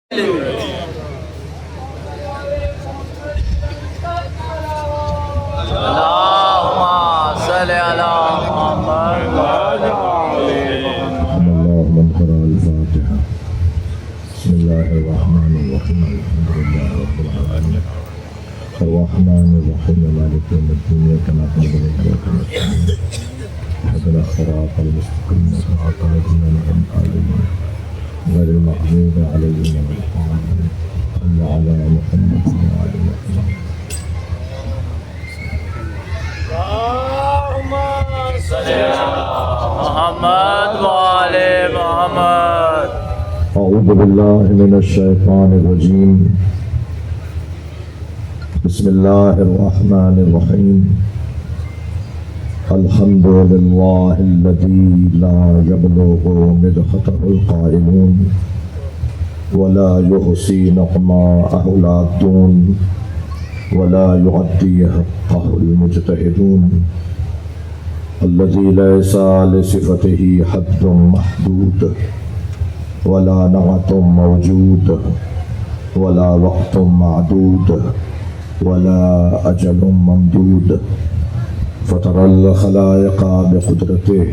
الرحمن الرحيم مالك يوم الدين إياك نعبد وإياك نستعين اهدنا الصراط المستقيم صراط الذين أنعمت عليهم غير المغضوب عليهم ولا الضالين صل على محمد وعلى محمد. اللهم صل على محمد وعلى محمد. أعوذ بالله من الشيطان الرجيم. بسم الله الرحمن الرحيم. الحمد لله الذي لا يبلغ مدحته القائلون ولا يحصي نعماءه العادون ولا يعدي حقه المجتهدون الذي ليس لصفته حد محدود ولا نعت موجود ولا وقت معدود ولا أجل ممدود فطر الخلائق بقدرته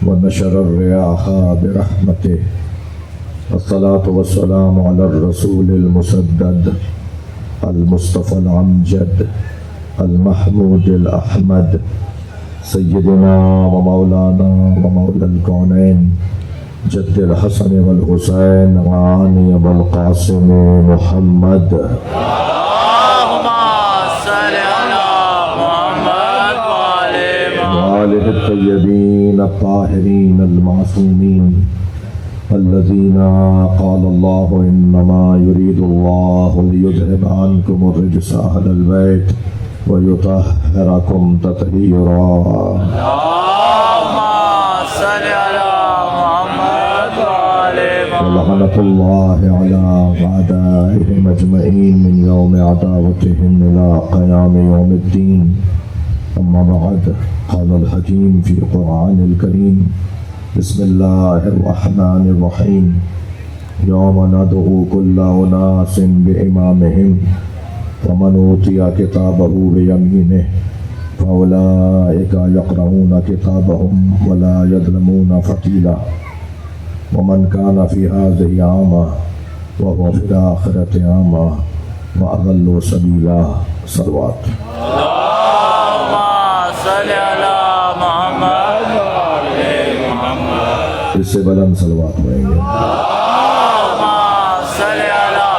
ونشر الرياح برحمته. الصلاة والسلام على الرسول المسدد المصطفى الأمجد المحمود الأحمد سيدنا ومولانا ومولى الكونين جد الحسن والحسين وعاني والقاسم محمد. وآله الطيبين الطاهرين المعصومين الذين قال الله إنما يريد الله ليذهب عنكم الرجس أهل البيت ويطهركم تطهيرا. اللهم صل على محمد وعلى محمد. ولعنة الله على أعدائهم أجمعين من يوم عداوتهم إلى قيام يوم الدين. أما بعد، قال الحكيم في القرآن الكريم: بسم الله الرحمن الرحيم. يوم ندعو كل أناس بإمامهم ومن أوتي كتابه بيمينه فأولئك يقرؤون كتابهم ولا يظلمون فتيلا ومن كان في هذه أعمى وهو في الآخرة أعمى وأضل سبيلا. صلوات. اس سے بلند صلوات پڑھیں گے. اللهم صل على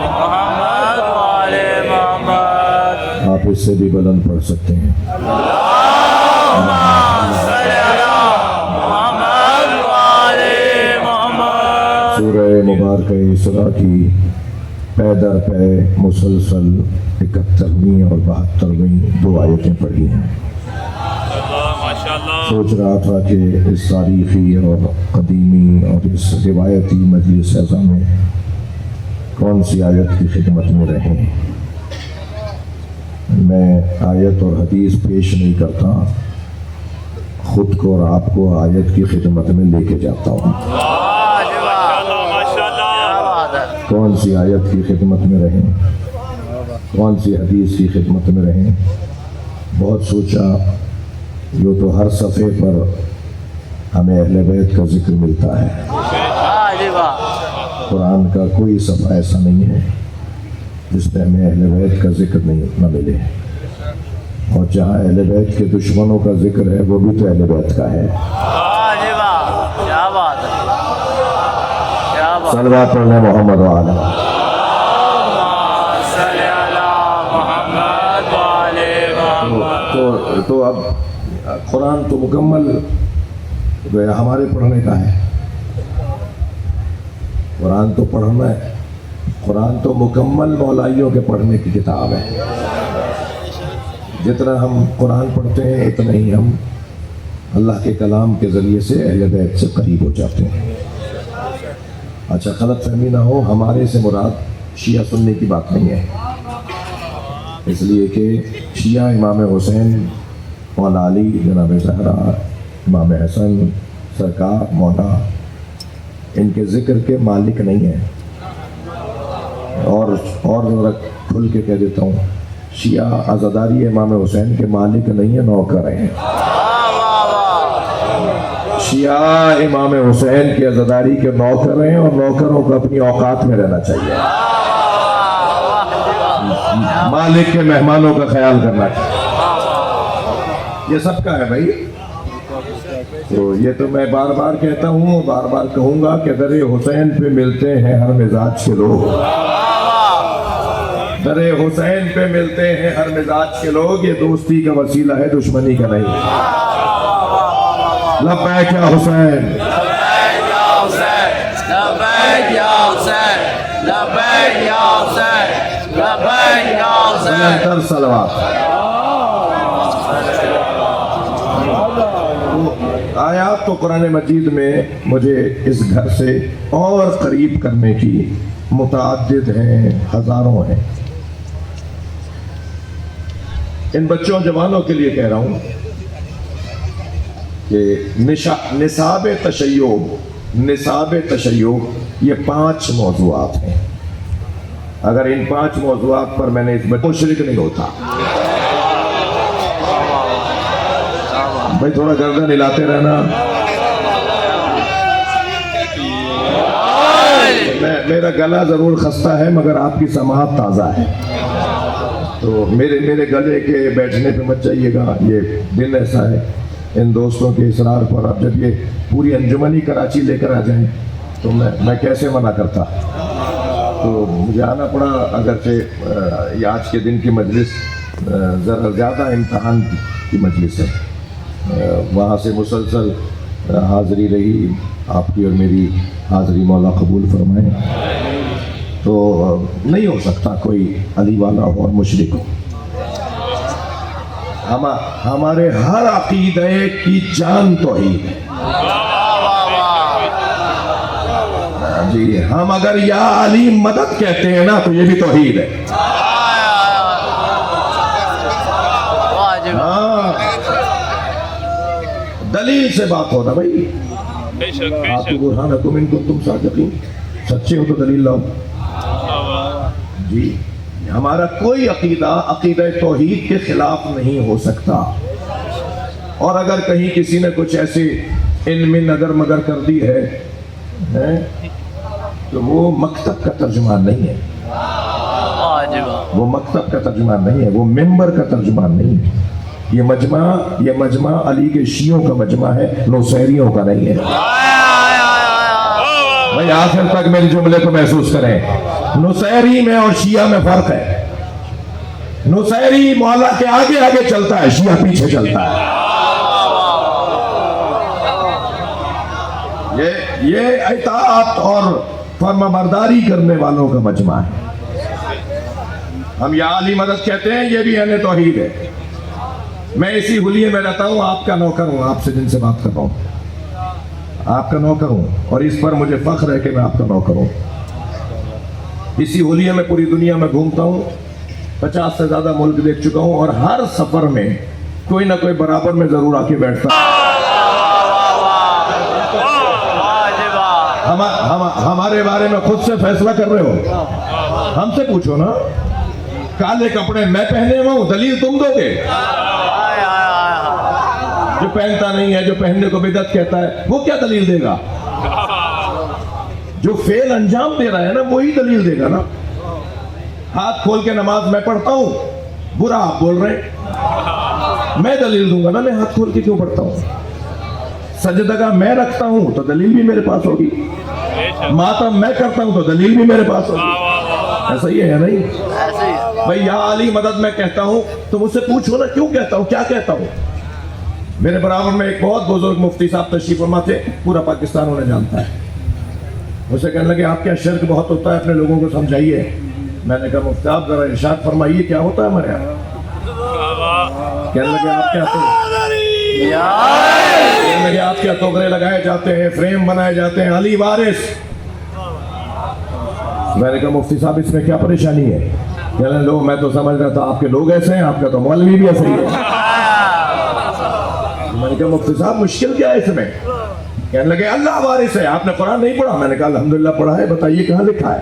محمد وعلى محمد. آپ اس سے بھی بلند پڑھ سکتے ہیں. اللهم صل على محمد وعلى محمد. سورہ مبارکہ اسراء کی پے در پے مسلسل 71ویں اور 72ویں دو آیتیں پڑھی ہیں. سوچ رہا تھا کہ اس تاریخی اور قدیمی اور اس روایتی مجلس اعظم میں کون سی آیت کی خدمت میں رہیں. میں آیت اور حدیث پیش نہیں کرتا، خود کو اور آپ کو آیت کی خدمت میں لے کے جاتا ہوں. کون سی آیت کی خدمت میں رہیں، کون سی حدیث کی خدمت میں رہیں. بہت سوچا، جو تو ہر صفحے پر ہمیں اہل بیت کا ذکر ملتا ہے. قرآن کا کوئی صفحہ ایسا نہیں ہے جس میں ہمیں اہل بیت کا ذکر نہ ملے، اور جہاں اہل بیت کے دشمنوں کا ذکر ہے وہ بھی تو اہل بیت کا ہے. صلوات پڑھنے محمد وعلی. تو اب قرآن تو مکمل ہمارے پڑھنے کا ہے. قرآن تو پڑھنا ہے. قرآن تو مکمل مولائیوں کے پڑھنے کی کتاب ہے. جتنا ہم قرآن پڑھتے ہیں اتنا ہی ہم اللہ کے کلام کے ذریعے سے اہل بیت سے قریب ہو جاتے ہیں. اچھا، غلط فہمی نہ ہو، ہمارے سے مراد شیعہ سنی کی بات نہیں ہے، اس لیے کہ شیعہ امام حسین، مولا علی، جناب زہرا، امام حسن سرکار، مولا، ان کے ذکر کے مالک نہیں ہیں. اور ذرا کھل کے کہہ دیتا ہوں، شیعہ عزاداری امام حسین کے مالک نہیں ہے، نوکر ہیں۔ شیعہ امام حسین کی عزاداری کے نوکر ہیں، اور نوکروں کو اپنی اوقات میں رہنا چاہیے، مالک کے مہمانوں کا خیال کرنا چاہیے، یہ سب کا ہے بھائی۔ تو یہ تو میں بار بار کہتا ہوں، بار بار کہوں گا کہ در حسین پہ ملتے ہیں ہر مزاج کے لوگ، در حسین پہ ملتے ہیں ہر مزاج کے لوگ، یہ دوستی کا وسیلہ ہے، دشمنی کا نہیں۔ لبیک یا حسین، لبیک یا حسین، لبیک یا حسین، لبیک یا حسین، لبیک یا حسین۔ نہتر صلوات۔ آیات تو قرآن مجید میں مجھے اس گھر سے اور قریب کرنے کی متعدد ہیں، ہزاروں ہیں۔ ان بچوں جوانوں کے لیے کہہ رہا ہوں کہ نصاب تشیع یہ 5 موضوعات ہیں۔ اگر ان 5 موضوعات پر میں نے اس بچوں شرک نہیں ہوتا۔ بھائی تھوڑا گردن ہلاتے رہنا، میرا گلا ضرور خستہ ہے مگر آپ کی سماعت تازہ ہے، تو میرے گلے کے بیٹھنے پہ مت جائیے گا، یہ دن ایسا ہے ان دوستوں کے اصرار پر۔ اب جب یہ پوری انجمنی کراچی لے کر آ جائیں تو میں کیسے منع کرتا، تو مجھے آنا پڑا، اگرچہ یہ آج کے دن کی مجلس ذرا زیادہ امتحان کی مجلس ہے، وہاں سے مسلسل حاضری رہی، آپ کی اور میری حاضری مولا قبول فرمائے، تو نہیں ہو سکتا کوئی علی والا ہو اور مشرک ہو۔ ہمارے ہر عقیدے کی جان توحید ہے جی، ہم اگر یا علی مدد کہتے ہیں نا تو یہ بھی توحید ہے۔ ہاں، دلیل سے بات ہونا بھائی، آپ کو برہانکم ان کنتم صادقین، سچے ہو تو دلیل لاؤ جی۔ ہمارا کوئی عقیدہ توحید کے خلاف نہیں ہو سکتا، اور اگر کہیں کسی نے کچھ ایسی ان من اگر مگر کر دی ہے تو وہ مکتب کا ترجمان نہیں ہے، وہ مکتب کا ترجمان نہیں ہے، وہ ممبر کا ترجمان نہیں ہے۔ یہ مجمع علی کے شیعوں کا مجمع ہے، نصیریوں کا نہیں ہے۔ بھائی آخر تک میری جملے کو محسوس کریں، نصیری میں اور شیعہ میں فرق ہے۔ نصیری مولا کے آگے آگے چلتا ہے، شیعہ پیچھے چلتا ہے۔ یہ اطاعت اور فرما برداری کرنے والوں کا مجمع ہے۔ ہم یا علی مدد کہتے ہیں، یہ بھی اہل توحید ہے۔ میں اسی حلیے میں رہتا ہوں، آپ کا نوکر ہوں، آپ سے جن سے بات کر رہا ہوں آپ کا نوکر ہوں، اور اس پر مجھے فخر ہے کہ میں آپ کا نوکر ہوں۔ اسی حلیے میں پوری دنیا میں گھومتا ہوں، 50 سے زیادہ ملک دیکھ چکا ہوں، اور ہر سفر میں کوئی نہ کوئی برابر میں ضرور آ کے بیٹھتا ہوں۔ ہمارے بارے میں خود سے فیصلہ کر رہے ہو، ہم سے پوچھو نا۔ کالے کپڑے میں پہنے ہوا ہوں، دلیل تم دو گے؟ جو پہنتا نہیں ہے، جو پہننے کو بدعت کہتا ہے، وہ کیا دلیل دے گا؟ جو فعل انجام دے رہا ہے نا وہی دلیل دے گا نا۔ ہاتھ کھول کے نماز میں پڑھتا ہوں، برا آپ بول رہے ہیں، میں دلیل دوں گا نا، میں ہاتھ کھول کے کیوں پڑھتا ہوں۔ سجدگاہ میں رکھتا ہوں تو دلیل بھی میرے پاس ہوگی، ماتم میں کرتا ہوں تو دلیل بھی میرے پاس ہوگی۔ ایسا ہی ہے نہیں بھائی؟ یا علی مدد میں کہتا ہوں تو مجھ سے پوچھو نا کیوں کہتا ہوں، کیا کہتا ہوں۔ میرے برابر میں ایک بہت بزرگ مفتی صاحب تشریف فرما تھے، پورا پاکستان انہیں جانتا ہے۔ مجھے کہنے لگے آپ کیا شرک بہت ہوتا ہے، اپنے لوگوں کو سمجھائیے۔ میں نے کہا مفتی صاحب ذرا ارشاد فرمائیے کیا ہوتا ہے ہمارے یہاں۔ کہنے لگے آپ کیا توغرے لگائے جاتے ہیں، فریم بنائے جاتے ہیں، علی وارث۔ میں نے کہا مفتی صاحب اس میں کیا پریشانی ہے؟ کہنے لو میں تو سمجھ رہا تھا آپ کے لوگ ایسے ہیں، آپ کا تو مولوی بھی ایسے ہی ہے۔ میں نے کہا مفتی صاحب مشکل کیا ہے اس میں؟ کہنے لگے اللہ وارث ہے، آپ نے قرآن نہیں پڑھا؟ میں نے کہا الحمدللہ پڑھا ہے، بتائیے کہاں لکھا ہے؟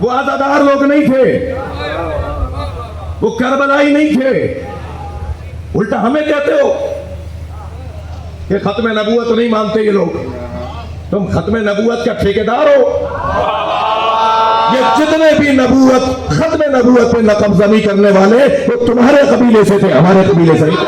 وہ عزادار لوگ نہیں تھے، وہ کربلائی نہیں تھے. الٹا ہمیں کہتے ہو کہ ختم نبوت نہیں مانتے یہ لوگ. تم ختم نبوت کا ٹھیکیدار ہو. یہ جتنے بھی نبوت ختم نبوت پہ نقب زنی کرنے والے وہ تمہارے قبیلے سے تھے، ہمارے قبیلے سے نہیں.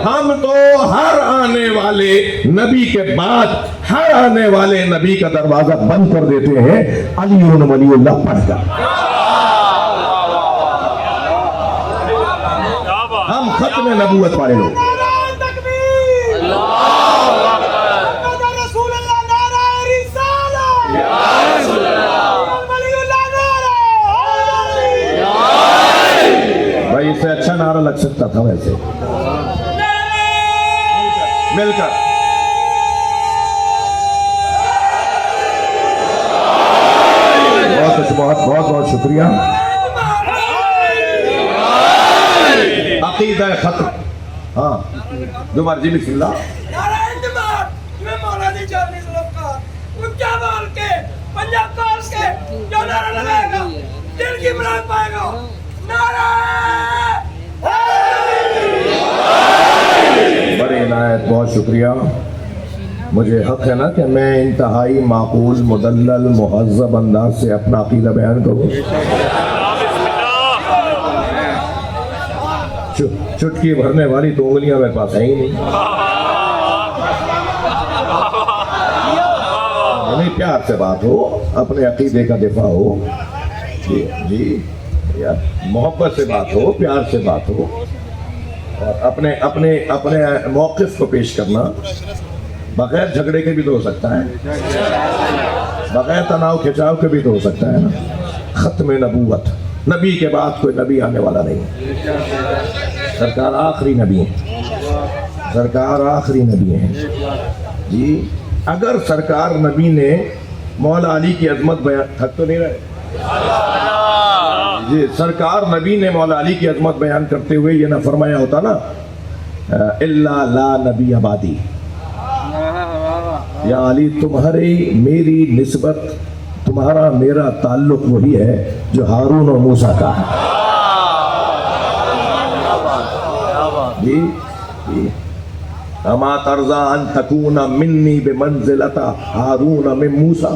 ہم تو ہر آنے والے نبی کے بعد ہر آنے والے نبی کا دروازہ بند کر دیتے ہیں علی ولی اللہ پڑھ کر. ہم ختم نبوت والے لوگ. بھائی اس سے اچھا نعرہ لگ سکتا تھا ویسے مل کر. بہت بہت شکریہ. عقیدہ ختم. ہاں جو مرضی بسم اللہ. بڑی عنایت، بہت شکریہ. مجھے حق ہے نا کہ میں انتہائی معقول مدلل مہذب انداز سے اپنا عقیدہ بیان کروں. چٹکی بھرنے والی تو انگلیاں میرے پاس ہیں ہی نہیں. پیار سے بات ہو، اپنے عقیدے کا دفاع ہو. جی محبت سے بات ہو، پیار سے بات ہو، اور اپنے موقف کو پیش کرنا بغیر جھگڑے کے بھی تو ہو سکتا ہے، بغیر تناؤ کھچاؤ کے بھی تو ہو سکتا ہے نا. ختم نبوت، نبی کے بعد کوئی نبی آنے والا نہیں. سرکار آخری نبی ہیں، سرکار آخری نبی ہیں. جی اگر سرکار نبی نے مولا علی کی عظمت بیان، تھک تو نہیں رہے جی، سرکار نبی نے مولا علی کی عظمت بیان کرتے ہوئے یہ نہ فرمایا ہوتا نا الا لا نبی آبادی، یا علی تمہاری میری نسبت، تمہارا میرا تعلق وہی ہے جو ہارون اور موسیٰ کا ہے. جی اما ترضا ان تکون منی بمنزلۃ ہارون من موسیٰ،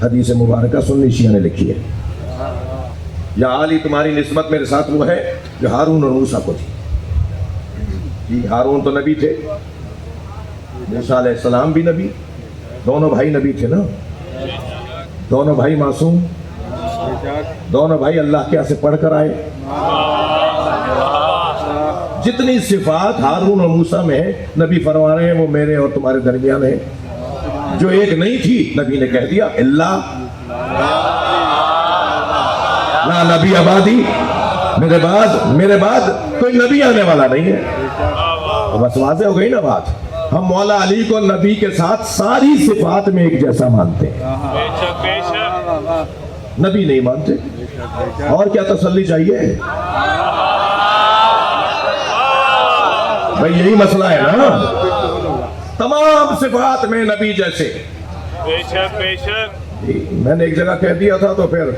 حدیث مبارکہ سنی شیعہ نے لکھی ہے. یا علی تمہاری نسبت میرے ساتھ وہ ہے جو ہارون اور موسیٰ کو تھی. جی ہارون تو نبی تھے، موسیٰ علیہ السلام بھی نبی، دونوں بھائی نبی تھے نا، دونوں بھائی معصوم، دونوں بھائی اللہ کے ہاں سے پڑھ کر آئے. جتنی صفات ہارون اور موسیٰ میں ہے نبی فرما رہے ہیں وہ میرے اور تمہارے درمیان ہے. جو ایک نہیں تھی نبی نے کہہ دیا اللہ لا نبی آبادی، میرے بعد کوئی نبی آنے والا نہیں ہے. بس واضح ہو گئی نا بات. ہم مولا علی کو نبی کے ساتھ ساری صفات میں ایک جیسا مانتے ہیں، نبی نہیں مانتے. اور کیا تسلی چاہیے بھائی؟ یہی مسئلہ ہے نا، تمام صفات میں نبی جیسے. میں نے ایک جگہ کہہ دیا تھا تو پھر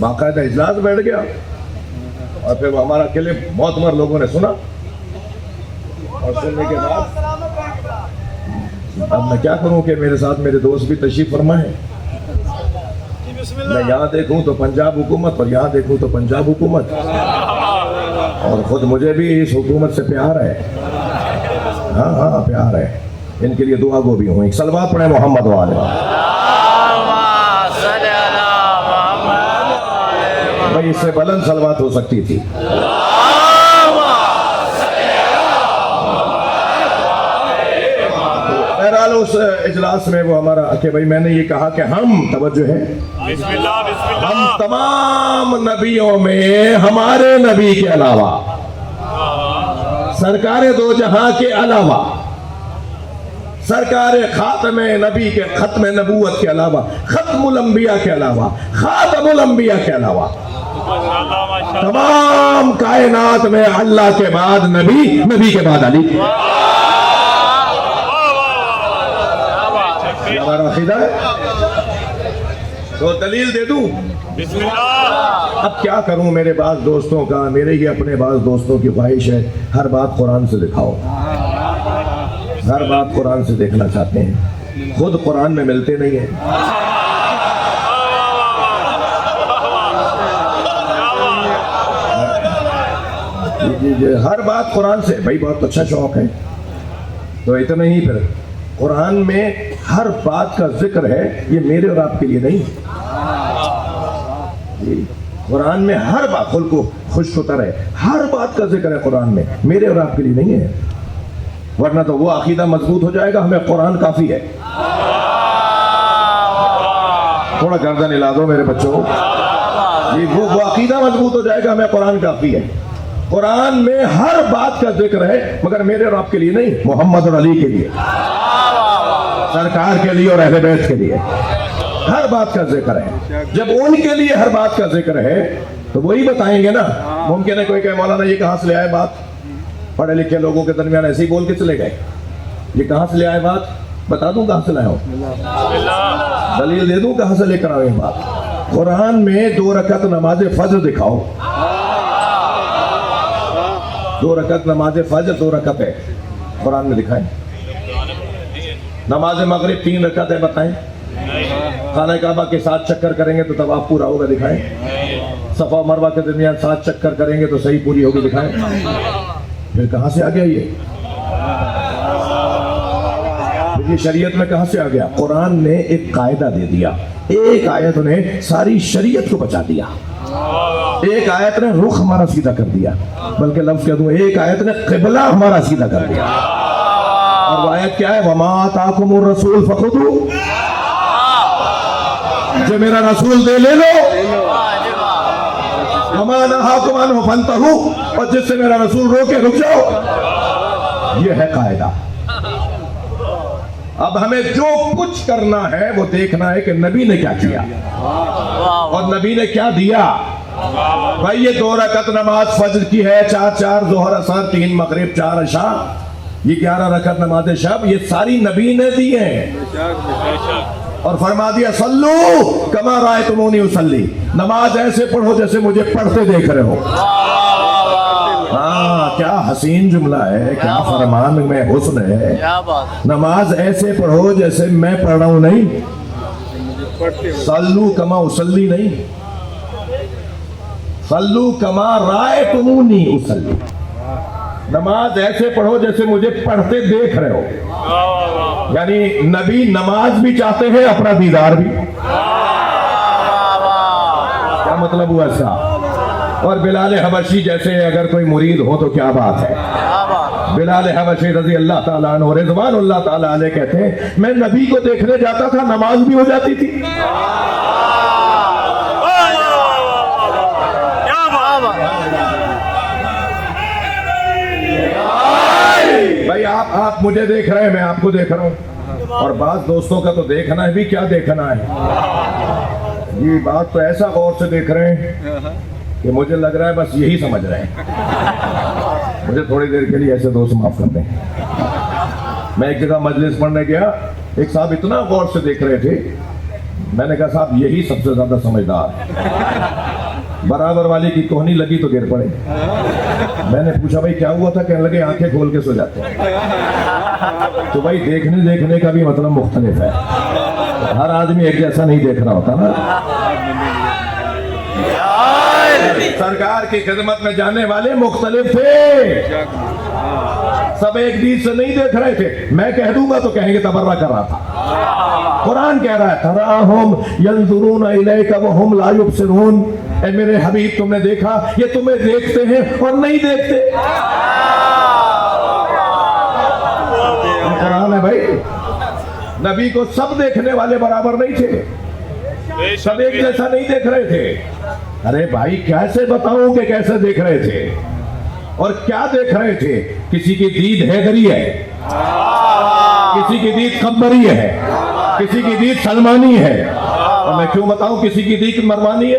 باقاعدہ اجلاس بیٹھ گیا، اور پھر ہمارا کلپ معتبر لوگوں نے سنا، اور سننے کے بعد اب میں کیا کروں کہ میرے ساتھ میرے دوست بھی تشریف فرما ہے. میں یہاں دیکھوں تو پنجاب حکومت، اور یہاں دیکھوں تو پنجاب حکومت، اور خود مجھے بھی اس حکومت سے پیار ہے. ہاں پیار ہے. ان کے لیے دعا گو بھی ہوں. ایک صلوات پڑھیں محمد والے. بھائی اس سے بلند صلوات ہو سکتی تھی. بہرحال اس اجلاس میں وہ ہمارا کہ بھائی میں نے یہ کہا کہ ہم توجہ ہے، ہم تمام نبیوں میں ہمارے نبی کے علاوہ، سرکار دو جہاں کے علاوہ، سرکار خاتم نبی کے ختم نبوت کے علاوہ، ختم الانبیاء کے علاوہ، خاتم الانبیاء کے علاوہ تمام کائنات میں اللہ کے بعد نبی، نبی کے بعد علی۔ ہمارا عقیدہ ہے، تو دلیل دے دوں؟ بسم اللہ۔ اب کیا کروں، میرے بعض دوستوں کا، میرے ہی اپنے بعض دوستوں کی خواہش ہے ہر بات قرآن سے دکھاؤ، ہر بات قرآن سے دیکھنا چاہتے ہیں، خود قرآن میں ملتے نہیں ہیں۔ ہر بات قرآن سے، بھائی بہت اچھا شوق ہے، تو اتنا ہی پھر قرآن میں ہر بات کا ذکر ہے، یہ میرے اور آپ کے لیے نہیں۔ قرآن میں ہر بات، خل کو خوش ہوتا رہے، ہر بات کا ذکر ہے قرآن میں، میرے اور آپ کے لیے نہیں ہے، ورنہ تو وہ عقیدہ مضبوط ہو جائے گا ہمیں قرآن کافی ہے۔ تھوڑا گردن ہلا دو میرے بچوں، وہ عقیدہ مضبوط ہو جائے گا ہمیں قرآن کافی ہے۔ قرآن میں ہر بات کا ذکر ہے، مگر میرے اور آپ کے لیے نہیں، محمد اور علی کے لیے، سرکار کے لیے اور اہل بیت کے لیے ہر بات کا ذکر ہے۔ جب ان کے لیے ہر بات کا ذکر ہے تو وہی بتائیں گے نا۔ ممکن ہے کوئی کہے مولانا یہ کہاں سے لے آئے بات، پڑھے لکھے لوگوں کے درمیان ایسے ہی بول کے چلے گئے، یہ کہاں سے لے آئے بات، بتا دوں کہاں سے لائے ہو، دلیل دے دوں کہاں سے لے کر آئے بات۔ قرآن میں 2 رکعت نماز فجر دکھاؤ، 2 رکعت نماز فجر 2 رکعت ہے، قرآن میں دکھائیں۔ نماز مغرب 3 رکعت ہے، بتائیں۔ خانہ کعبہ کے 7 چکر کریں گے تو طواف پورا ہوگا، دکھائیں۔ صفا و مروہ کے درمیان 7 چکر کریں گے تو صحیح پوری ہوگی، دکھائیں۔ پھر کہاں سے آ گیا یہ شریعت میں کہاں سے آ گیا؟ قرآن نے ایک قاعدہ دے دیا، ایک آیت نے ساری شریعت کو بچا دیا، ایک آیت نے رخ ہمارا سیدھا کر دیا، بلکہ لفظ کہہ دوں ایک آیت نے قبلہ ہمارا سیدھا کر دیا۔ اور وہ آیت کیا ہے؟ وَمَا آتَاكُمُ الرَّسُولُ فَخُذُوهُ، جو میرا رسول دے لے لو، وَمَا نَهَاكُمْ عَنْهُ فَانْتَهُوا، اور جس سے میرا رسول روکے رک جاؤ۔ یہ ہے قاعدہ۔ اب ہمیں جو کچھ کرنا ہے وہ دیکھنا ہے کہ نبی نے کیا کیا اور نبی نے کیا دیا۔ بھائی یہ 2 رکعت نماز فجر کی ہے، 4 ظہر اثر، 3 مغرب، 4 عشاء، یہ 11 رکعت نماز شب، یہ ساری نبی نے دی ہیں، اور فرما دیا صلو کما رأیتمونی اصلی، نماز ایسے پڑھو جیسے مجھے پڑھتے دیکھ رہے ہو۔ ہاں کیا حسین جملہ ہے، کیا فرمان میں حسن ہے۔ نماز ایسے پڑھو جیسے میں پڑھ رہا ہوں، نہیں، صلو کما اصلی نہیں، صلو کما رأیتمونی اصلی، نماز ایسے پڑھو جیسے مجھے پڑھتے دیکھ رہے ہو۔ یعنی نبی نماز بھی چاہتے ہیں، اپنا دیدار بھی۔ کیا مطلب ہوا اس کا؟ اور بلال حبشی جیسے اگر کوئی مرید ہو تو کیا بات ہے۔ بلال حبشی رضی اللہ تعالیٰ عنہ رضوان اللہ تعالیٰ علیہ کہتے ہیں میں نبی کو دیکھنے جاتا تھا، نماز بھی ہو جاتی تھی۔ بھائی آپ مجھے دیکھ رہے ہیں، میں آپ کو دیکھ رہا ہوں، اور بعض دوستوں کا تو دیکھنا ہے بھی کیا دیکھنا ہے، یہ بات تو ایسا غور سے دیکھ رہے ہیں کہ مجھے لگ رہا ہے بس یہی سمجھ رہے ہیں۔ مجھے تھوڑی دیر کے لیے ایسے دوست معاف کر دیں۔ میں ایک جگہ مجلس پڑھنے گیا، ایک صاحب اتنا غور سے دیکھ رہے تھے، میں نے کہا صاحب یہی سب سے زیادہ سمجھدار ہے، برابر والی کی کوہنی لگی تو گر پڑے۔ میں نے پوچھا بھائی کیا ہوا تھا؟ کہنے لگے آنکھیں کھول کے سو جاتے ہیں۔ تو بھائی دیکھنے کا بھی مطلب مختلف ہے، ہر آدمی ایک جیسا نہیں دیکھ رہا ہوتا نا۔ سرکار کی خدمت میں جانے والے مختلف تھے، سب ایک دید سے نہیں دیکھ رہے تھے۔ میں کہہ دوں گا تو کہیں گے تبرہ کر رہا تھا، قرآن کہہ رہا ہے تراہم ینظرون الیک وہم لا یبصرون، اے میرے حبیب تم نے دیکھا یہ تمہیں دیکھتے ہیں اور نہیں دیکھتے۔ قرآن ہے بھائی، نبی کو سب دیکھنے والے برابر نہیں تھے، سب ایک جیسا نہیں دیکھ رہے تھے۔ ارے بھائی کیسے بتاؤں کہ کیسے دیکھ رہے تھے اور کیا دیکھ رہے تھے؟ کسی کی دید حیدری ہے، کسی کی دید قمری ہے، کسی کی دید سلمانی ہے، اور میں کیوں بتاؤں کسی کی دید مروانی ہے؟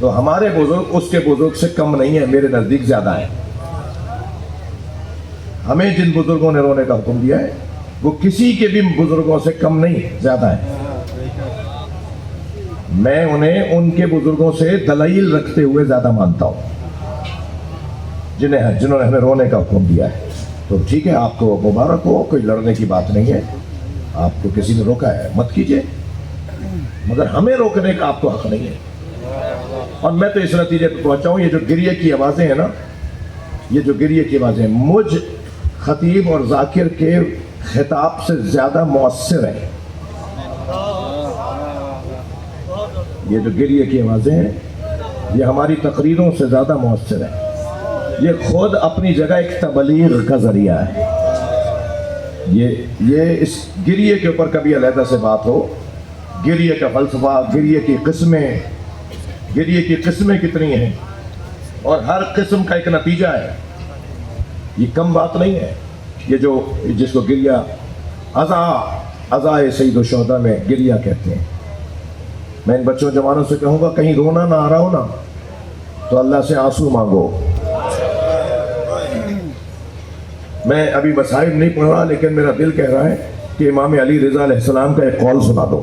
تو ہمارے بزرگ اس کے بزرگ سے کم نہیں ہیں، میرے نزدیک زیادہ ہیں۔ ہمیں جن بزرگوں نے رونے کا حکم دیا ہے وہ کسی کے بھی بزرگوں سے کم نہیں، زیادہ ہیں۔ میں انہیں ان کے بزرگوں سے دلائل رکھتے ہوئے زیادہ مانتا ہوں جنہوں نے ہمیں رونے کا حکم دیا ہے۔ تو ٹھیک ہے، آپ کو مبارک ہو، کوئی لڑنے کی بات نہیں ہے، آپ کو کسی نے روکا ہے مت کیجئے، مگر ہمیں روکنے کا آپ کو حق نہیں ہے۔ اور میں تو اس نتیجے پہ پہنچا ہوں، یہ جو گریے کی آوازیں ہیں نا، یہ جو گریے کی آوازیں مجھ خطیب اور ذاکر کے خطاب سے زیادہ مؤثر ہیں۔ یہ جو گریے کی آوازیں ہیں یہ ہماری تقریروں سے زیادہ مؤثر ہیں۔ یہ خود اپنی جگہ ایک تبلیغ کا ذریعہ ہے۔ یہ اس گریے کے اوپر کبھی علیحدہ سے بات ہو، گریے کا فلسفہ، گریے کی قسمیں کتنی ہیں اور ہر قسم کا ایک نتیجہ ہے، یہ کم بات نہیں ہے۔ یہ جو جس کو گریہ عزائے سید الشہداء میں گریہ کہتے ہیں، میں ان بچوں جوانوں سے کہوں گا کہیں رونا نہ آ رہا ہو نا تو اللہ سے آنسو مانگو۔ میں ابھی مصائب نہیں پڑھ رہا لیکن میرا دل کہہ رہا ہے کہ امام علی رضا علیہ السلام کا ایک قول سنا دو۔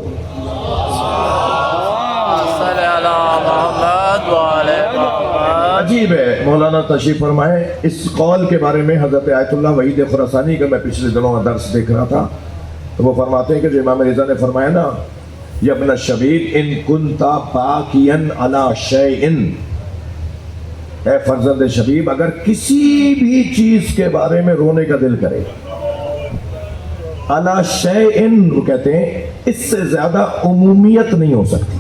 عجیب ہے، مولانا تشریف فرمائے، اس قول کے بارے میں حضرت آیت اللہ وحید خراسانی کا میں پچھلے دنوں میں درس دیکھ رہا تھا، تو وہ فرماتے ہیں کہ جو امام رضا نے فرمایا نا، یا ابن الشبیب ان کنتا باکین علی شیئن، اے فرزند شبیب اگر کسی بھی چیز کے بارے میں رونے کا دل کرے، علی شیئن وہ کہتے ہیں اس سے زیادہ عمومیت نہیں ہو سکتی،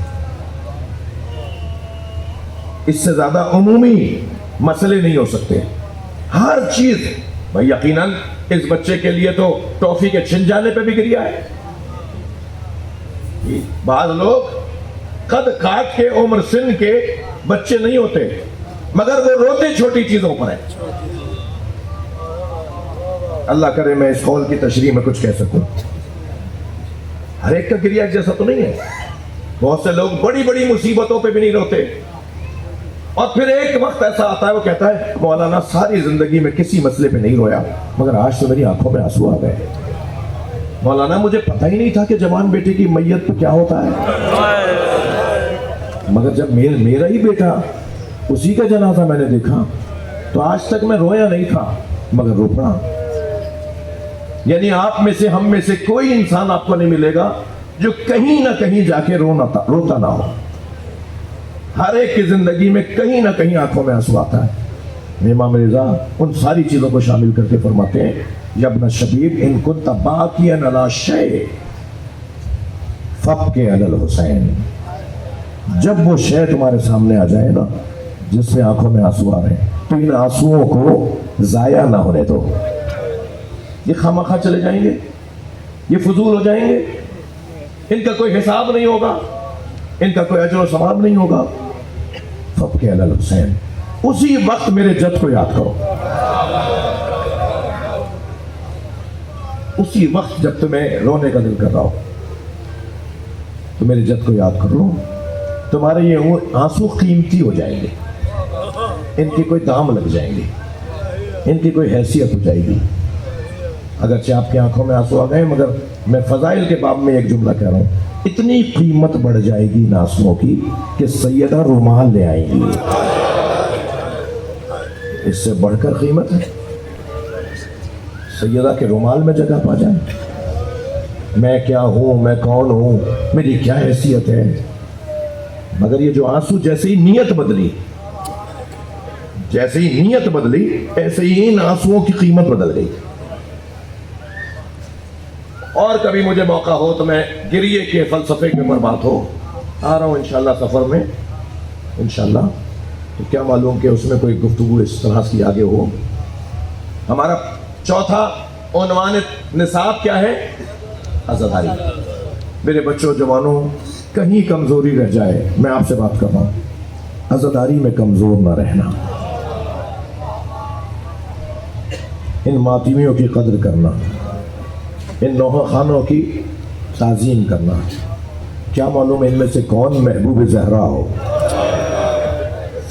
اس سے زیادہ عمومی مسئلے نہیں ہو سکتے۔ ہر چیز بھائی یقیناً اس بچے کے لیے تو ٹافی کے چھن جانے پہ بھی گریا ہے۔ بعض لوگ قد کاٹ کے عمر سن کے بچے نہیں ہوتے مگر وہ روتے چھوٹی چیزوں پر ہیں۔ اللہ کرے میں اس قول کی تشریح میں کچھ کہہ سکوں۔ ہر ایک کا گریہ جیسا تو نہیں ہے، بہت سے لوگ بڑی بڑی مصیبتوں پہ بھی نہیں روتے، اور پھر ایک وقت ایسا آتا ہے وہ کہتا ہے مولانا ساری زندگی میں کسی مسئلے پہ نہیں رویا مگر آج تو میری آنکھوں میں آنسو آ گئے، مولانا مجھے پتہ ہی نہیں تھا کہ جوان بیٹے کی میت پہ کیا ہوتا ہے، مگر جب میرا ہی بیٹا اسی کا جنازہ میں نے دیکھا تو آج تک میں رویا نہیں تھا مگر رو پڑا۔ یعنی آپ میں سے ہم میں سے کوئی انسان آپ کو نہیں ملے گا جو کہیں نہ کہیں جا کے روتا نہ ہو۔ ہر ایک کی زندگی میں کہیں نہ کہیں آنکھوں میں آنسو آتا ہے۔ امام رضا ان ساری چیزوں کو شامل کر کے فرماتے ہیں یا ابن شبیب ان کنت باکیا علی شیء فابکی علی الحسین، جب وہ شے تمہارے سامنے آ جائے نا جس میں آنکھوں میں آنسو آ رہے ہیں تو ان آنسوؤں کو ضائع نہ ہونے دو، یہ خامخواہ چلے جائیں گے، یہ فضول ہو جائیں گے، ان کا کوئی حساب نہیں ہوگا، ان کا کوئی اجر و ثواب نہیں ہوگا۔ فابکی علی الحسین، اسی وقت میرے جد کو یاد کرو، اسی وقت جب تمہیں رونے کا دل کر رہا ہو تو میرے جد کو یاد کر لو، تمہارے یہ آنسو قیمتی ہو جائیں گے، ان کی کوئی دام لگ جائیں گے، ان کی کوئی حیثیت ہو جائے گی۔ اگرچہ آپ کی آنکھوں میں آنسو آ گئے مگر میں فضائل کے باب میں ایک جملہ کہہ رہا ہوں، اتنی قیمت بڑھ جائے گی ان آنسوؤں کی کہ سیدہ رومال لے آئیں گی، اس سے بڑھ کر قیمت ہے سیدہ کے رومال میں جگہ پا جائیں۔ میں کیا ہوں، میں کون ہوں، میری کیا حیثیت ہے، مگر یہ جو آنسو جیسے ہی نیت بدلی ایسے ہی ان آنسوؤں کی قیمت بدل گئی۔ اور کبھی مجھے موقع ہو تو میں گریے کے فلسفے کے اوپر بات ہو آ رہا ہوں انشاءاللہ سفر میں انشاءاللہ، تو کیا معلوم کہ اس میں کوئی گفتگو اس طرح کی آگے ہو۔ ہمارا چوتھا عنوان نصاب کیا ہے؟ عزاداری۔ میرے بچوں جوانوں، کہیں کمزوری رہ جائے میں آپ سے بات کر رہا ہوں، عزاداری میں کمزور نہ رہنا، ان ماتمیوں کی قدر کرنا، ان نوحہ خانوں کی تعظیم کرنا۔ کیا معلوم ان میں سے کون محبوب زہرا ہو،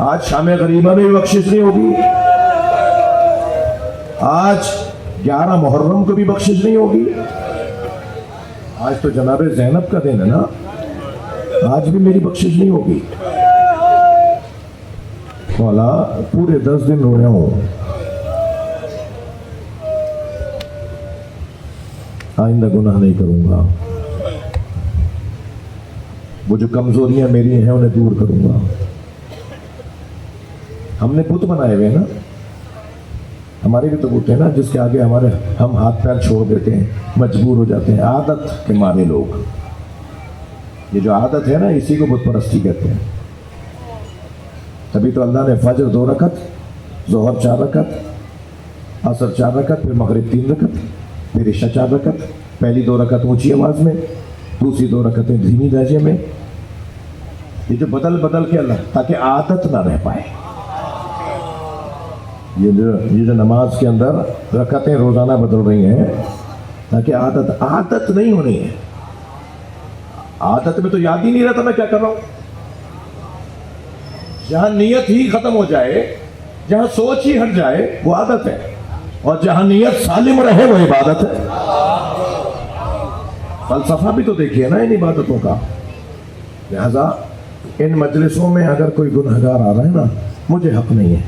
آج شام غریبہ میں بھی بخشش نہیں ہوگی, آج 11 محرم کو بھی بخشش نہیں ہوگی. آج تو جناب زینب کا دن ہے نا, آج بھی میری بخشش نہیں ہوگی. مولا پورے 10 دن رویا ہوں, آئندہ گناہ نہیں کروں گا. وہ جو کمزوریاں میری ہیں انہیں دور کروں گا. ہم نے بت بنائے ہوئے نا, ہمارے بھی تو بت ہے نا جس کے آگے ہم ہاتھ پیر چھوڑ دیتے ہیں, مجبور ہو جاتے ہیں عادت کے مارے لوگ. یہ جو عادت ہے نا اسی کو بت پرستی کہتے ہیں. تبھی تو اللہ نے فجر 2 رکعت, ظہر 4 رکعت, عصر 4 رکعت, پھر مغرب 3 رکعت, پھر عشاء 4 رکعت. پہلی 2 رکعت اونچی آواز میں, دوسری 2 رکعتیں دھیمی لہجے میں. یہ جو بدل بدل کے اللہ, تاکہ عادت نہ رہ پائے. یہ جو نماز کے اندر رکعتیں روزانہ بدل رہی ہیں تاکہ عادت نہیں ہونی ہے. عادت میں تو یاد ہی نہیں رہتا میں کیا کر رہا ہوں. جہاں نیت ہی ختم ہو جائے, جہاں سوچ ہی ہٹ جائے وہ عادت ہے, اور جہاں نیت سالم رہے وہ عبادت ہے. فلسفہ بھی تو دیکھیے نا ان عبادتوں کا. لہذا ان مجلسوں میں اگر کوئی گنہگار آ رہا ہے نا, مجھے حق نہیں ہے.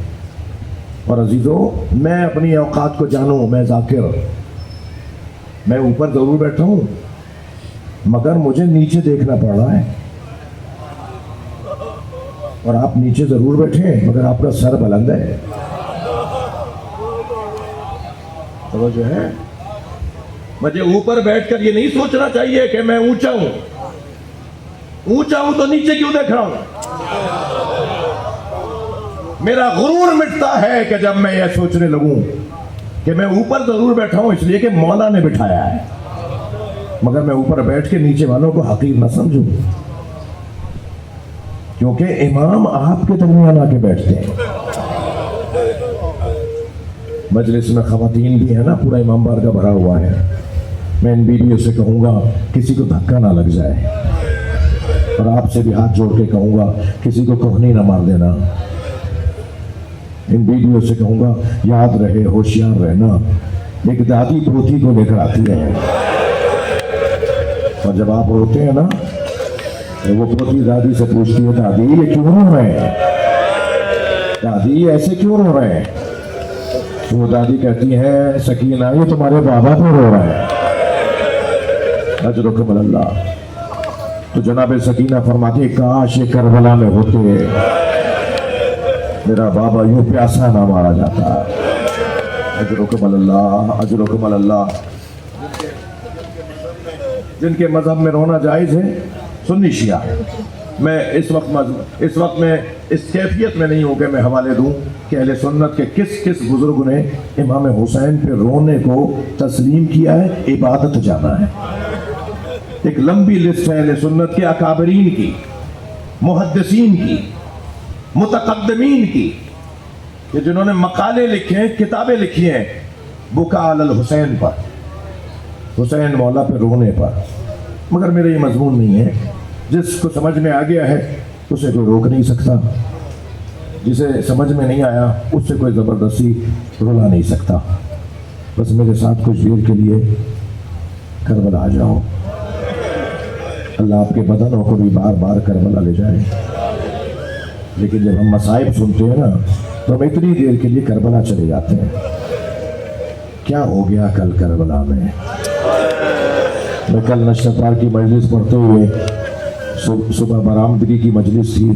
اور عزیزوں, میں اپنی اوقات کو جانوں, میں ذاکر, میں اوپر ضرور بیٹھا ہوں مگر مجھے نیچے دیکھنا پڑ رہا ہے. اور آپ نیچے ضرور بیٹھے مگر آپ کا سر بلند ہے. توجہ ہے. مجھے اوپر بیٹھ کر یہ نہیں سوچنا چاہیے کہ میں اونچا ہوں. اونچا ہوں تو نیچے کیوں دیکھ رہا ہوں. میرا غرور مٹتا ہے کہ جب میں یہ سوچنے لگوں کہ میں اوپر ضرور بیٹھا ہوں اس لیے کہ مولا نے بٹھایا ہے, مگر میں اوپر بیٹھ کے نیچے والوں کو حقیر نہ سمجھوں, کیونکہ امام آپ کے درمیان آ کے بیٹھتے ہیں. مجلس میں خواتین بھی ہے نا, پورا امام بار کا بھرا ہوا ہے. میں ان بیویوں سے کہوں گا کسی کو دھکا نہ لگ جائے, اور آپ سے بھی ہاتھ جوڑ کے کہوں گا کسی کو کوہنی نہ مار دینا. ان بیویوں سے کہوں گا یاد رہے, ہوشیار رہنا. ایک دادی پوتی کو لے کر آتی ہے, اور جب آپ روتے ہیں نا تو وہ پوتی دادی سے پوچھتی ہے دادی یہ کیوں رو رہے ہیں, دادی ایسے کیوں رو رہے ہیں. وہ دادی کہتی ہے سکینہ یہ تمہارے بابا کو رو رہا ہے. اجرکم اللہ. تو جناب سکینہ فرماتی کاش یہ کربلا میں ہوتے, میرا بابا یوں پیاسا نہ مارا جاتا. اجرکم اللہ, اجرکم اللہ. جن کے مذہب میں رونا جائز ہے سنی شیعہ. میں اس وقت میں اس کیفیت میں نہیں ہوں کہ میں حوالے دوں کہ اہل سنت کے کس کس بزرگ نے امام حسین پہ رونے کو تسلیم کیا ہے, عبادت جانا ہے. ایک لمبی لسٹ ہے اہل سنت کے اکابرین کی, محدثین کی, متقدمین کی, کہ جنہوں نے مقالے لکھے ہیں, کتابیں لکھی ہیں بکا علی الحسین پر, حسین مولا پہ رونے پر. مگر میرا یہ مضمون نہیں ہے. جس کو سمجھ میں آ گیا ہے اسے کوئی روک نہیں سکتا, جسے سمجھ میں نہیں آیا اس سے کوئی زبردستی رلا نہیں سکتا. بس میرے ساتھ کچھ دیر کے لیے کربلا آ جاؤ. اللہ آپ کے بدنوں کو بھی بار بار کربلا لے جائے. لیکن جب ہم مصائب سنتے ہیں نا تو ہم اتنی دیر کے لیے کربلا چلے جاتے ہیں. کیا ہو گیا کل کربلا میں. میں کل نشر پار کی مجلس پڑھتے ہوئے, صبح برآمدگی کی مجلس تھی,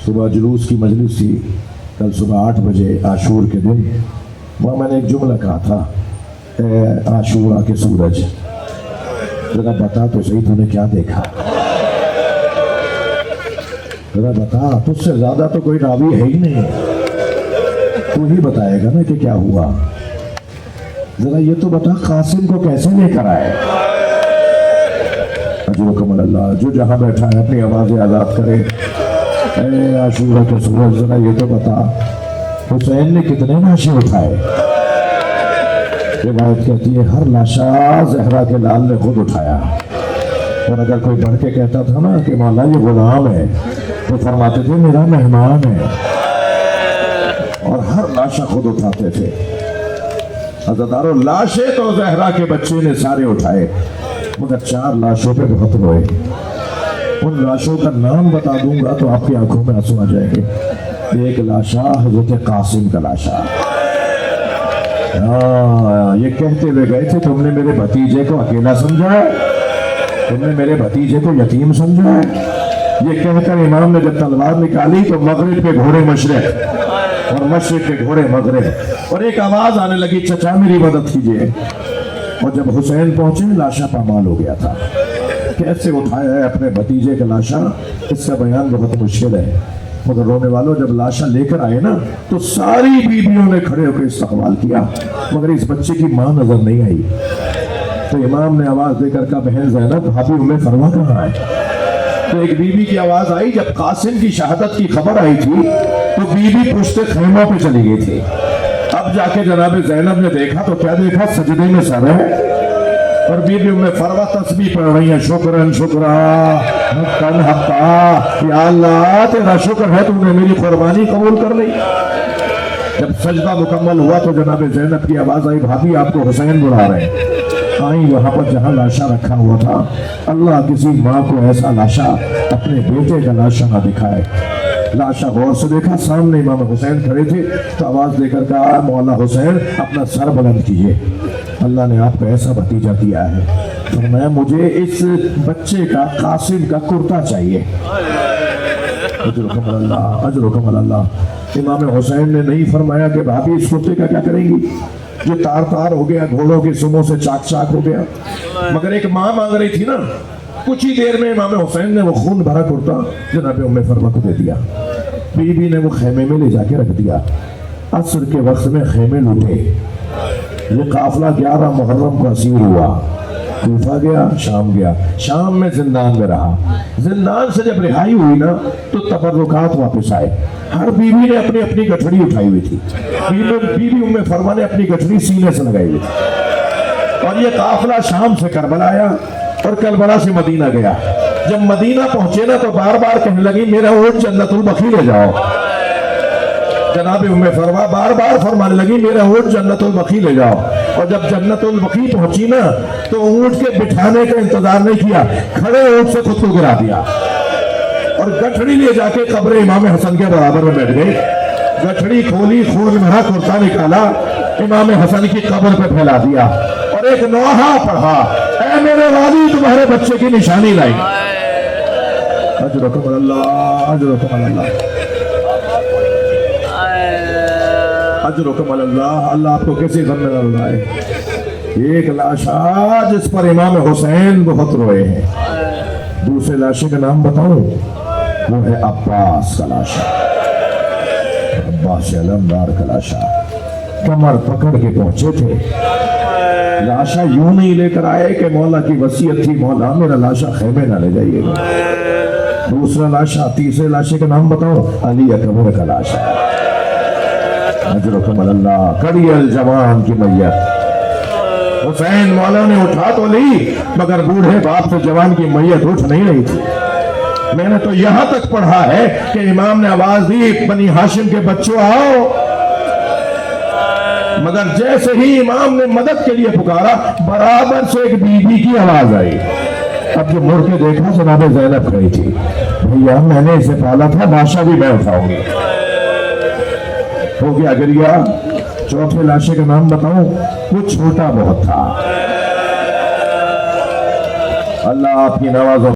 صبح جلوس کی مجلس تھی, کل صبح 8 بجے عاشور کے دن, وہاں میں نے ایک جملہ کہا تھا, اے عاشورہ کے سورج ذرا بتا تو صحیح تو نے کیا دیکھا. ذرا بتا, تجھ سے زیادہ تو کوئی راوی ہے ہی نہیں, تو ہی بتائے گا نا کہ کیا ہوا. ذرا یہ تو بتا قاسم کو کیسے لے کر آئے. اجرکم اللہ. جو جہاں بیٹھا ہے اپنی آوازیں آزاد کرے. اے عاشورہ کے سورج ذرا یہ تو بتا حسین نے کتنے لاشیں اٹھائے. روایت کہتی ہے ہر لاشا زہرا کے لال نے خود اٹھایا. اور اگر کوئی بڑھ کے کہتا تھا نا کہ مولا یہ غلام ہے تو فرماتے تھے میرا مہمان ہے، اور ہر لاشا خود اٹھاتے تھے۔ عزیزدارو لاشیں تو زہرا کے بچے نے سارے اٹھائے، مگر 4 لاشوں پہ بہت روئے۔ ان لاشوں کا نام بتا دوں گا تو آپ کی آنکھوں میں آنسو آ جائیں گے۔ ایک لاشا حضرت قاسم کا لاشا، یہ کہتے ہوئے گئے تھے تم نے میرے بھتیجے کو اکیلا سمجھا ہے، تم نے میرے بھتیجے کو یتیم سمجھا ہے۔ یہ کہہ کر امام نے جب تلوار نکالی تو مغرب کے گھوڑے مشرق اور مشرق کے گھوڑے مغرب، اور ایک آواز آنے لگی چچا میری مدد کیجیے۔ اور جب حسین پہنچے لاشا پامال ہو گیا تھا۔ کیسے اٹھایا ہے اپنے بھتیجے کا لاشا، اس کا بیان بہت مشکل ہے، مگر رونے والوں جب لاشا لے کر آئے نا تو ساری بیویوں نے کھڑے ہو کے استقبال کیا، مگر اس بچے کی ماں نظر نہیں آئی۔ تو امام نے آواز دے کر کہا بہن زینب بھابی ام فروا کہاں ہے؟ تو ایک بیوی کی آواز آئی، جب قاسم کی شہادت کی خبر آئی تھی تو بیوی پشت خیموں پہ چلی گئی تھی۔ اب جا کے جناب زینب نے دیکھا تو کیا دیکھا؟ سجدے میں سر ہے، اور بی بی ام فروا تسبیح پڑھ رہی ہیں، شکرن شکرا حقن حقا، یا اللہ تیرا شکر ہے تم نے میری قربانی قبول کر لی۔ جب سجدہ مکمل ہوا تو جناب زینب کی آواز آئی بھابی آپ کو حسین بلا رہے ہیں۔ آئیں وہاں پر جہاں لاشا رکھا ہوا تھا، اللہ کسی ماں کو ایسا لاشا اپنے بیٹے کا لاشا نہ دکھائے۔ لاشا غور سے دیکھا، سامنے امام حسین کھڑے تھے، تو آواز دے کر کہا مولا حسین اپنا سر بلند کیجئے، اللہ نے آپ کو ایسا بھتیجا دیا ہے۔ فرمایا مجھے اس بچے کا قاسم کا کرتا چاہیے۔ اجرکم اللہ اجرکم اللہ۔ امام حسین نے نہیں فرمایا کہ بھابی اس کرتے کا کیا کریں گی جو تار تار ہو گیا، گھوڑوں کے سموں سے چاک چاک ہو گیا، مگر ایک ماں مانگ رہی تھی نا۔ کچھ ہی دیر میں امام حسین نے وہ خون بھرا کرتا جناب ام فروا کو دے دیا۔ بی بی نے وہ خیمے میں لے جا کے رکھ دیا۔ عصر کے وقت میں خیمے لوٹے، یہ قافلہ 11 محرم کو اسیر ہوا، کوفہ گیا، شام گیا، شام میں زندان میں رہا۔ زندان سے جب رہائی ہوئی نا تو تبرکات واپس آئے۔ ہر بیوی نے اپنی اپنی گٹھڑی اٹھائی ہوئی تھی، بی بی ام فرما نے اپنی گٹھڑی سینے سے لگائی ہوئی تھی، اور یہ قافلہ شام سے کربلا آیا اور کربلا سے مدینہ گیا۔ جب مدینہ پہنچے نا تو بار بار کہنے لگی میرا اونٹ جنت البقیع لے جاؤ۔ جناب ام فرما بار بار فرمانے لگی میرا اونٹ جنت البقیع لے جاؤ، اور جب جنت البقیع پہنچی نا تو اونٹ کے بٹھانے کا انتظار نہیں کیا، کھڑے اونٹ سے خود کو گرا دیا، اور گٹھڑی لے جا کے قبر امام حسن کے برابر میں بیٹھ گئی۔ گٹھڑی کھولی، خون بھرا کرتا نکالا، امام حسن کی قبر پہ پھیلا دیا، اور ایک نوحہ پڑھا اے میرے والی تمہارے بچے کی نشانی لائی۔ اجرکم اللہ اجرکم اللہ اجرکم اللہ۔ اللہ آپ کو کسی غم میں نہ رلائے۔ ایک لاشا جس پر امام حسین بہت روئے ہیں۔ دوسرے لاشے کا نام بتاؤں، وہ ہے عباس کا لاشا، عباس علمدار کا لاشا۔ کمر پکڑ کے پہنچے تھے، لاشا یوں نہیں لے کر آئے کہ مولا کی وصیت تھی مولا میرا لاشا خیمے نہ لے جائیے گا۔ دوسرا لاشا، تیسرے لاشے کا نام بتاؤں، علی اکبر کا لاشا۔ اجرکم اللہ۔ کڑی الجوان کی میت حسین مولا نے اٹھا تو لی، مگر بوڑھے باپ سے جوان کی میت اٹھ نہیں رہی تھی۔ میں نے تو یہاں تک پڑھا ہے کہ امام نے آواز دی بنی ہاشم کے بچوں آؤ، مگر جیسے ہی امام نے مدد کے لیے پکارا برابر سے ایک بی بی کی آواز آئی۔ اب جو مڑ کے دیکھا جناب زینب کھڑی تھی، بھیا میں نے اسے پالا تھا، لاشا بھی میں اٹھاؤں گی۔ ہو گیا گریا۔ چوتھے لاشے کا نام بتاؤں، وہ چھوٹا بہت تھا۔ اللہ آپ کی نوازوں